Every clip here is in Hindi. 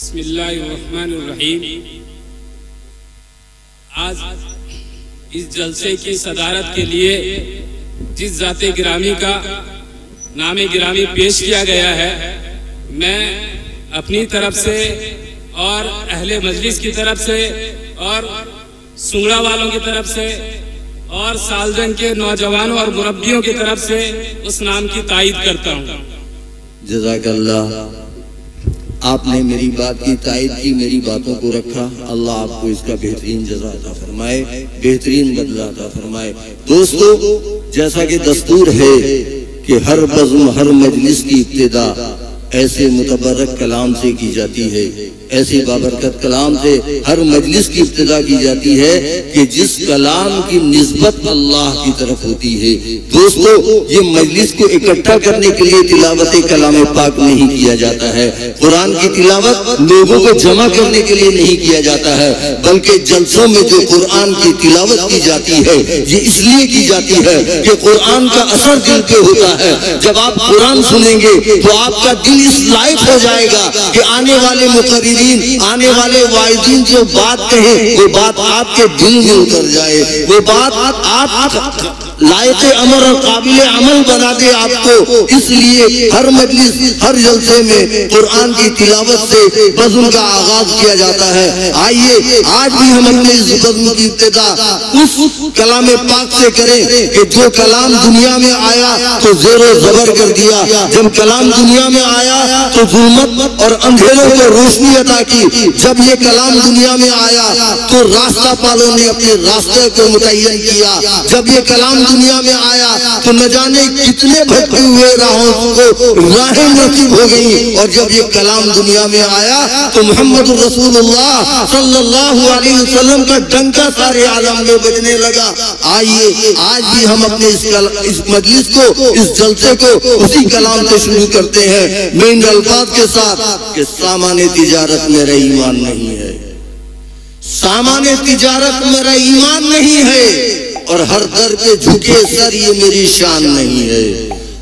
बिस्मिल्लाहिर्रहमानिर्रहीम। आज इस जलसे की सदारत के लिए जिस जाते गिरामी का नामे गिरामी पेश किया गया है, मैं अपनी तरफ से और अहले मजलिस की तरफ से और सुंगड़ा वालों की तरफ से और सालजंग के नौजवानों और मुरब्बियों की तरफ से उस नाम की तायीद करता हूँ। जज़ाकल्लाह, आपने मेरी बात की तायीद की, मेरी बातों को रखा। अल्लाह आपको इसका बेहतरीन जज़ा अता फरमाए, बेहतरीन बदला अता फरमाए। दोस्तों, जैसा कि दस्तूर है कि हर बज़्म हर मजलिस की इब्तिदा ऐसे मुतबर्रक कलाम से की जाती है, ऐसे बाबरकत कलाम से हर मजलिस की इब्तिदा की जाती है कि जिस कलाम की निस्बत अल्लाह की तरफ होती है। दोस्तों, ये मजलिस को इकट्ठा करने के लिए तिलावत कलाम पाक नहीं किया जाता है। कुरान की तिलावत लोगों को जमा करने के लिए नहीं किया जाता है, बल्कि जलसों में जो कुरान की तिलावत की जाती है ये इसलिए की जाती है कि कुरान का असर दिल पे होता है। जब आप कुरान सुनेंगे तो आपका दिल इस लायक हो जाएगा कि आने वाले मुकर्रिरीन, आने वाले वाइज़ीन जो बात कहें वो बात आपके दिल में उतर जाए, वो बात आप लायक अमर और काबिल अमल बना दे आपको। इसलिए हर मजलिस हर जलसे में कुरान की तिलावत से बज़्म का आगाज किया जाता है। आइए आज भी हम अपने इस बज़्म की इब्तिदा उस कलाम पाक से करें कि जो कलाम दुनिया में आया तो ज़ेरो ज़बर कर दिया, जब कलाम दुनिया में आया तो जुल्मत और अंधेरों को रोशनी अता की, जब ये कलाम दुनिया में आया तो रास्ता पालों ने अपने रास्ते को मुतय्यन किया, जब ये कलाम दुनिया में आया तो न जाने कितने भटके हुए राहों को राहें नसीब हो गई, और जब ये कलाम दुनिया में आया तो मोहम्मद रसूलुल्लाह सल्लल्लाहु अलैहि वसल्लम का डंका सारे आलम में बजने लगा। आइए आज भी हम अपने इस मजलिस को, इस जलसे को उसी कलाम से शुरू करते हैं, मैं इन अल्फाज के साथ कि सामान्य तिजारत मेरा ईमान नहीं है, सामान्य तिजारत मेरा ईमान नहीं है, और हर दर पे झुके सर ये मेरी शान नहीं है।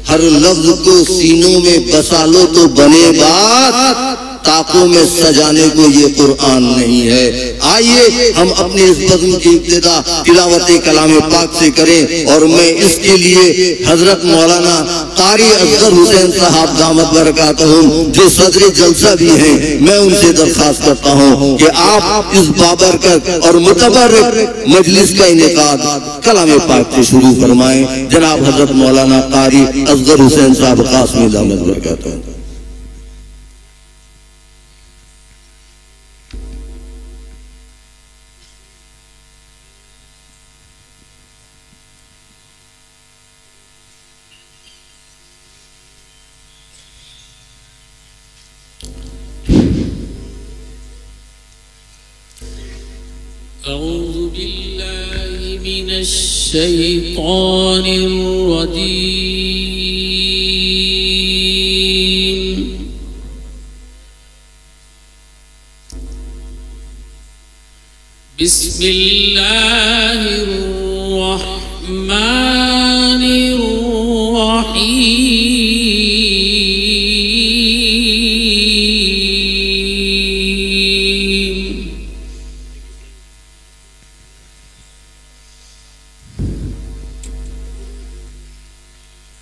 हर लफ्ज को सीनों में बसा लो तो बने बात, ताकों में सजाने को ये कुरान नहीं है। आइए हम अपने इस बज़्म की इब्तिदा तिलावत कलाम पाक से करें, और मैं इसके लिए हजरत मौलाना कारी असगर हुसैन साहब दामत बरकातहुम जो सदर जलसा भी हैं, मैं उनसे दरखास्त करता हूँ कि आप इस बाबरकत और मुतबर्रक मजलिस का इनेकाद कलाम पाक से शुरू फरमाएं। जनाब हजरत मौलाना कारी असगर हुसैन साहब कासमी दामत बरकातहुम। अऊज़ु बिल्लाहि मिनश शैतानिर रजीम। बिस्मिल्लाहिर रहमानिर रहीम।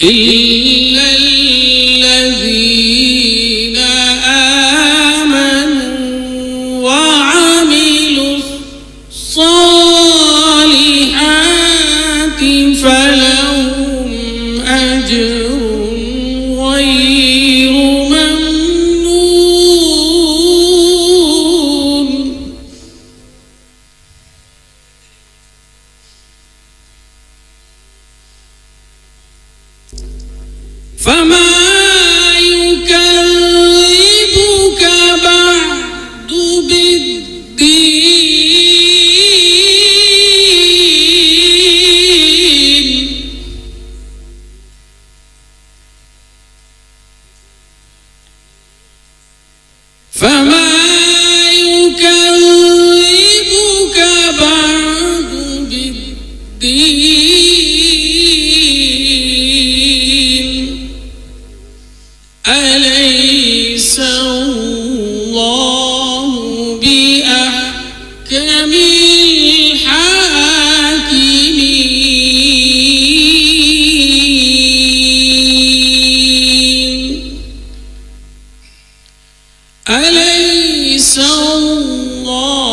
इल्लल्लज़ीन आमनू वअमिलुस्सालिहाति फलहुम अज्रुन गैरु ममनून। फमा युकज़्ज़िबुक बअदु बिद्दीन। फमा युकज़्ज़िबुक बअदु बिद्दीन। अलैस अल्लाहु बिअहकमिल हाकिमीन। अलैस अल्लाहु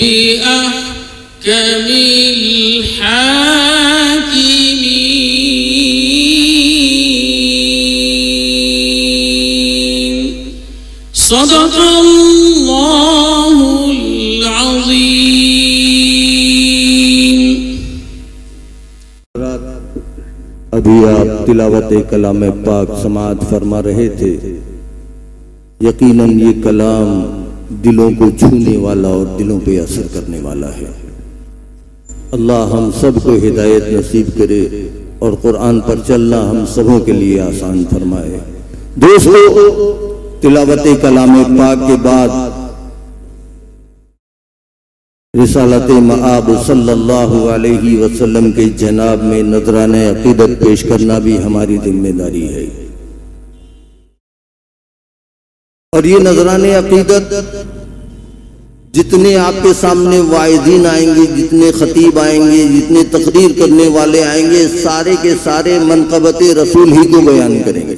बिअहकमिल हाकिमीन। सदक़ल्लाहुल अज़ीम। अभी आप तिलावत कलाम पाक समाअत फरमा रहे थे। यकीनन ये कलाम दिलों को छूने वाला और दिलों पे असर करने वाला है। अल्लाह हम सब को हिदायत नसीब करे और कुरान पर चलना हम सबों के लिए आसान फरमाए। दोस्तों, तिलावत कलाम पाक के बाद रिसालत मआब सल्लल्लाहु अलैहि वसल्लम के जनाब में नजराने अकीदत पेश करना भी हमारी जिम्मेदारी है। और ये नजराने अकीदत जितने आपके सामने वाइज़ीन आएंगे, जितने खतीब आएंगे, जितने तकरीर करने वाले आएंगे, सारे के सारे मनक़बत रसूल ही को बयान करेंगे।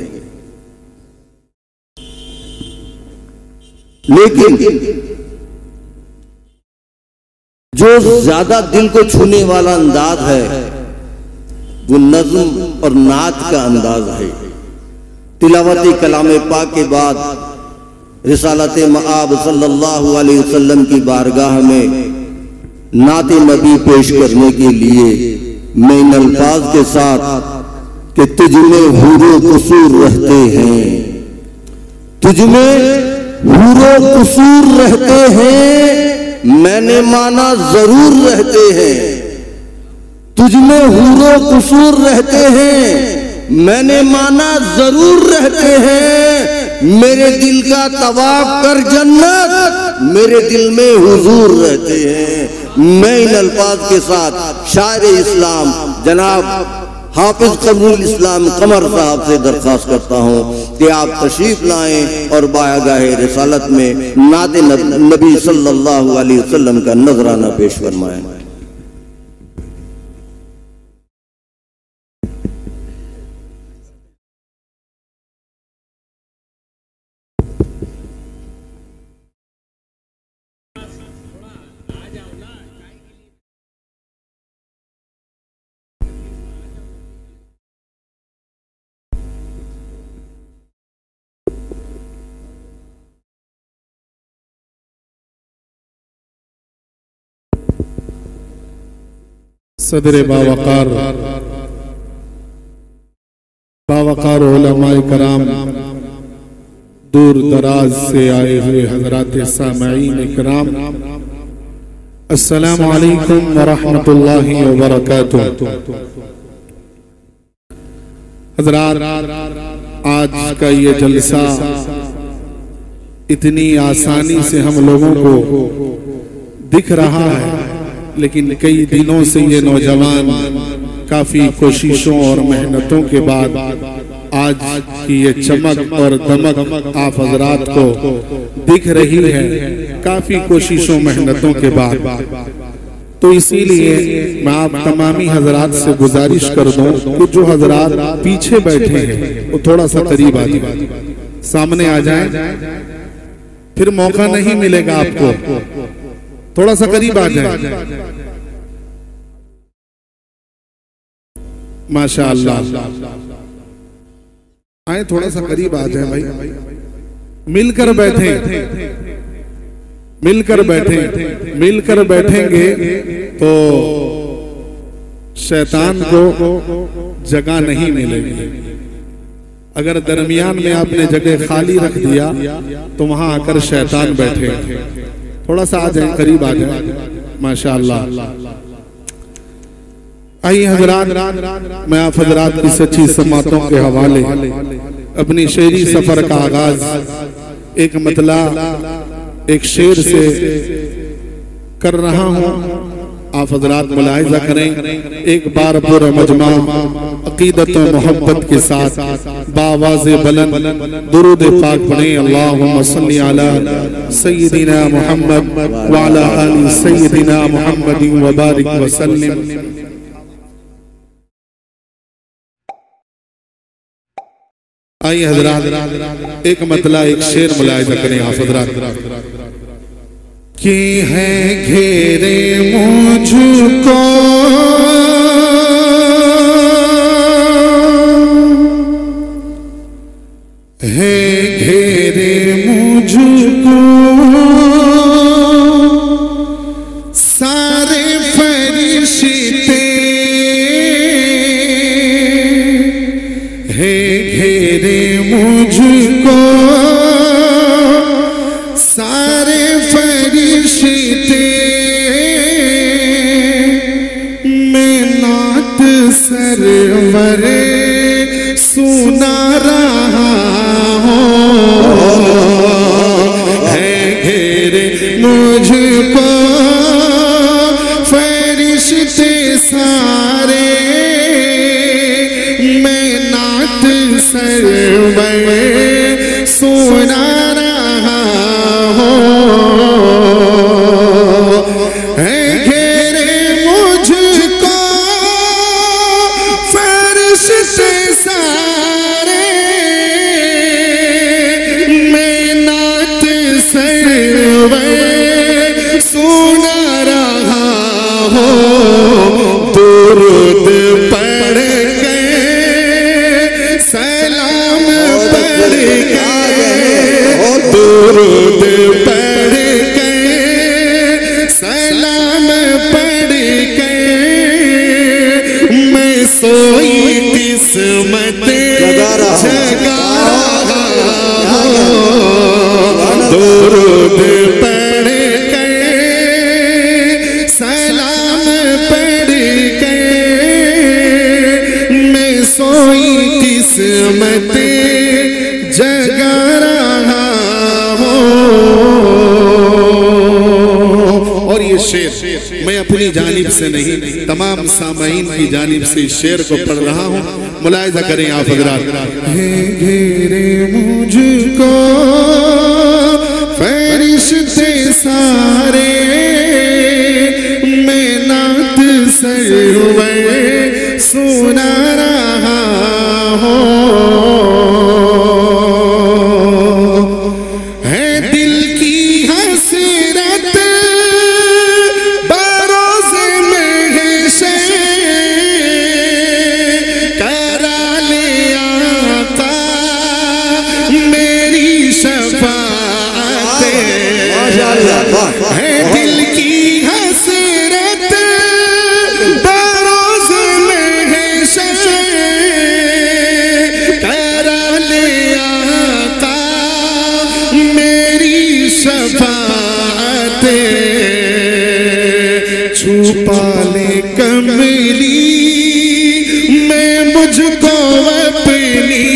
लेकिन जो ज्यादा दिल को छूने वाला अंदाज है वो नज़्म और नात का अंदाज है। तिलावत कलाम पाक के बाद रिसालत मआब सल्लल्लाहु अलैहि वसल्लम की बारगाह में नात नबी पेश करने के लिए मैं इन अल्फाज के साथ कि तुझमें हुरो कुसूर रहते हैं, तुझमें हुरो कुसूर रहते हैं, मैंने माना जरूर रहते हैं। तुझमें हुरो कुसूर रहते हैं, मैंने माना जरूर रहते हैं। मेरे दिल का तवाफ कर जन्नत, मेरे दिल में हुजूर रहते हैं। मैं इन अल्फाज के साथ शायर इस्लाम जनाब हाफिज कमरुल इस्लाम कमर साहब से दरख्वास्त करता हूँ कि आप तशरीफ लाएं और बारगाह रिसालत में नात नबी सल्लल्लाहु अलैहि वसल्लम का नजराना पेश फरमाएं। सदर बावकार उलमाए कराम, दूर दराज से आए हुए हजरात सामईन इकराम, अस्सलामु अलैकुम व रहमतुल्लाहि व बरकातुहू। हजरात, आज का ये जलसा इतनी आसानी से हम लोगों को दिख रहा है, लेकिन कई दिनों से ये नौजवान काफी कोशिशों और मेहनतों के बाद आज की ये चमक और दमक आप हजरात को दिख रही है। काफी कोशिशों मेहनतों के बाद तो इसीलिए मैं आप तमामी हजरात से गुजारिश कर दूं कि जो हजरात पीछे बैठे हैं वो थोड़ा सा करीब आ जाए, सामने आ जाएं, फिर मौका नहीं मिलेगा आपको, थोड़ा सा करीब आ जाए। माशाअल्लाह, आए थोड़ा सा करीब आ जाए भाई, मिलकर बैठे, मिलकर बैठे, मिलकर बैठेंगे तो शैतान को जगह नहीं मिलेगी। अगर दरमियान में आपने जगह खाली रख दिया तो वहां आकर शैतान बैठे। थोड़ा सा आ जाए, करीब आ जाए। माशाअल्लाह। आइए हजरात, मैं आप हजरात की सच्ची समातों के हवाले अपनी शेरी सफर का आगाज एक मतला एक शेर से कर रहा हूं। आप हजरात मुलाहिजा करें, एक बार पूरा मजमा अकीदत और मोहब्बत के साथ बावाज़े बुलंद दुरूद पाक पढ़ें। अल्लाहुम्मा सल्ली अला सय्यिदिना मुहम्मद व अला आलि सय्यिदिना मुहम्मद व बारिक व सल्लिम। आइए हजरात, एक मतला एक शेर मुलाहिजा करें। आप हजरात, कि है घेरे मुझको है घेरे मुझको सारे फरिश्ते है घेरे मुझको सारे फरिश्ते मैं नात सरवरे सुना रहा हूँ। है घेरे मुझको फरिश्ते सारे मैं नात सरवरे सुना रहा हूँ। है घेरे मुझको फरिश्ते सारे मैं नात सरवरे सुना रहा हूँ। दुरूद पढ़ के सलाम पढ़ के दुरूद पढ़ के सलाम पढ़ के मैं सोई किस्मत जगा रहा हूँ। दुरूद पढ़ के सलाम पढ़ के मैं सोई किस्मत जगा रहा हूँ। और ये शेर मैं अपनी जानिब से नहीं, तमाम सामाईन की जानिब से इस शेर को पढ़ रहा हूँ। मुलाहिजा करें आप हजरात। है घेरे मुझको फरिश्ते सारे मैं नात सरवरे सुना रहा हूँ। है दिल की हसरत बरोज़े महशर करा ले आका मेरी शफ़ाअत। है दिल की हसरत बरोज़े महशर करा ले आका मेरी शफ़ाअत। छुपा ले कमली मैं मुझको अपनी,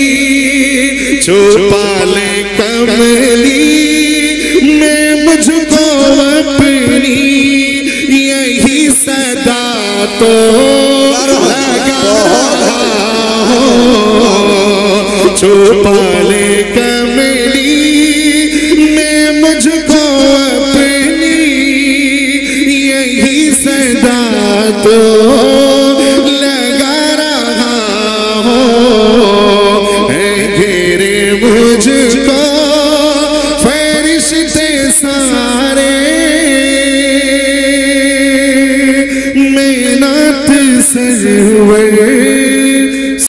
छुपा ले कमली मैं मुझको अपनी, यही सदा तो लगा रहा हूँ। छुपा ले कमली मैं मुझको अपनी, यही सदा तो लगा रहा हो, घेरे मुझको फरिश्ते सारे, मैं नात सरवर